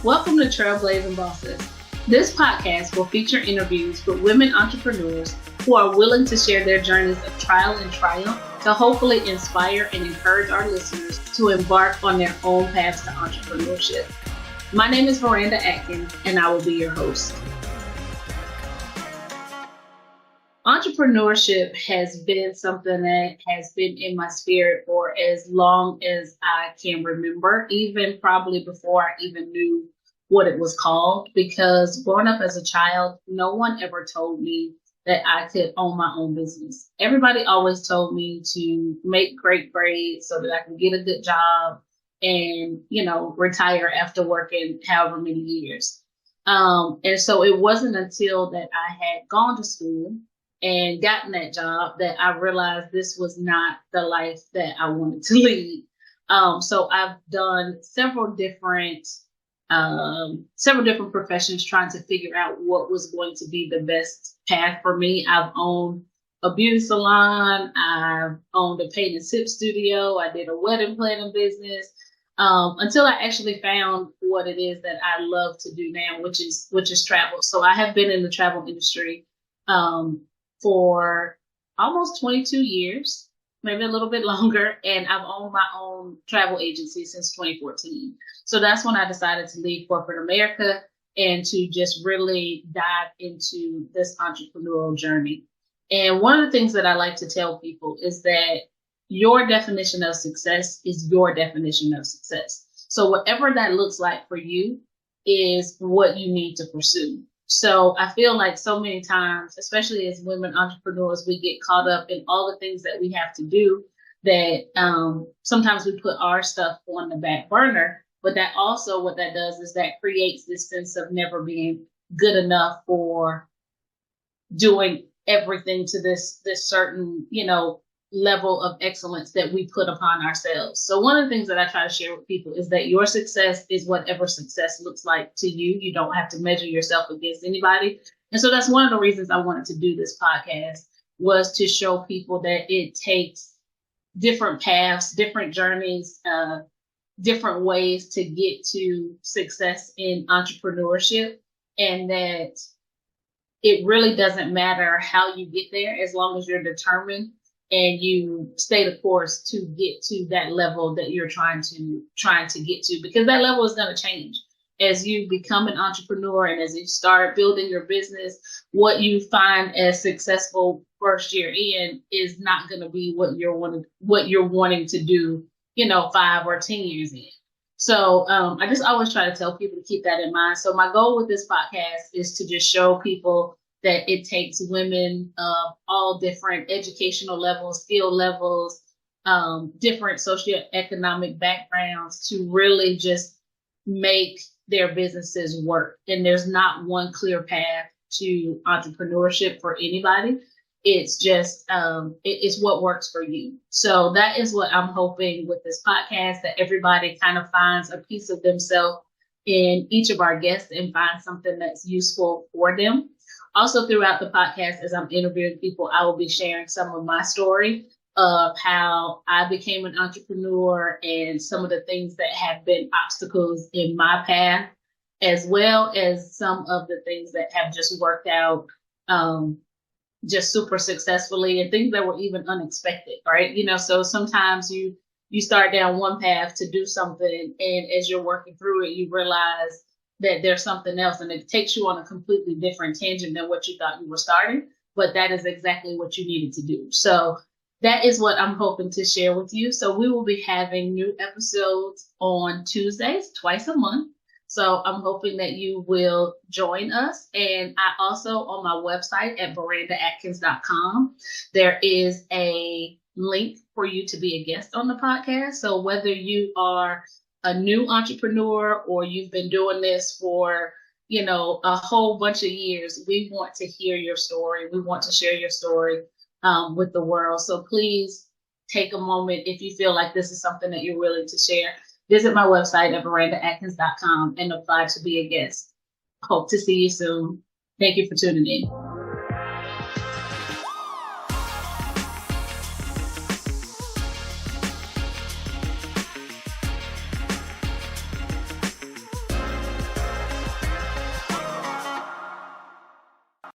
Welcome to Trailblazin Bosses. This podcast will feature interviews with women entrepreneurs who are willing to share their journeys of trial and triumph to hopefully inspire and encourage our listeners to embark on their own paths to entrepreneurship. My name is Veranda Adkins, and I will be your host. Entrepreneurship has been something that has been in my spirit for as long as I can remember, even probably before I even knew what it was called, because growing up as a child, no one ever told me that I could own my own business. Everybody always told me to make great grades so that I can get a good job and, retire after working however many years. And so it wasn't until that I had gone to school and gotten that job that I realized this was not the life that I wanted to lead. So I've done several different professions trying to figure out what was going to be the best path for me. I've owned a beauty salon. I've owned a paint and sip studio. I did a wedding planning business until I actually found what it is that I love to do now, which is travel. So I have been in the travel industry for almost 22 years, maybe a little bit longer, and I've owned my own travel agency since 2014. So that's when I decided to leave corporate America and to just really dive into this entrepreneurial journey. And one of the things that I like to tell people is that your definition of success is your definition of success. So whatever that looks like for you is what you need to pursue. So I feel like so many times, especially as women entrepreneurs, we get caught up in all the things that we have to do that sometimes we put our stuff on the back burner. But that also what that does is that creates this sense of never being good enough for doing everything to this certain, level of excellence that we put upon ourselves. So one of the things that I try to share with people is that your success is whatever success looks like to you. You don't have to measure yourself against anybody. And so that's one of the reasons I wanted to do this podcast, was to show people that it takes different paths, different journeys, different ways to get to success in entrepreneurship, and that it really doesn't matter how you get there as long as you're determined and you stay the course to get to that level that you're trying to get to, because that level is going to change as you become an entrepreneur and as you start building your business. What you find as successful first year in is not going to be what you're wanting to do, 5 or 10 years in. So I just always try to tell people to keep that in mind. So my goal with this podcast is to just show people that it takes women of all different educational levels, skill levels, different socioeconomic backgrounds to really just make their businesses work. And there's not one clear path to entrepreneurship for anybody. It's just, it's what works for you. So that is what I'm hoping with this podcast, that everybody kind of finds a piece of themselves in each of our guests and finds something that's useful for them. Also, throughout the podcast, as I'm interviewing people, I will be sharing some of my story of how I became an entrepreneur and some of the things that have been obstacles in my path, as well as some of the things that have just worked out just super successfully, and things that were even unexpected, right? So sometimes you start down one path to do something, and as you're working through it, you realize that there's something else, and it takes you on a completely different tangent than what you thought you were starting, but that is exactly what you needed to do. So that is what I'm hoping to share with you. So we will be having new episodes on Tuesdays, twice a month. So I'm hoping that you will join us. And I also, on my website at verandaadkins.com, there is a link for you to be a guest on the podcast. So whether you are a new entrepreneur or you've been doing this for, a whole bunch of years, we want to hear your story. We want to share your story with the world. So please take a moment if you feel like this is something that you're willing to share. Visit my website at verandaadkins.com and apply to be a guest. Hope to see you soon. Thank you for tuning in.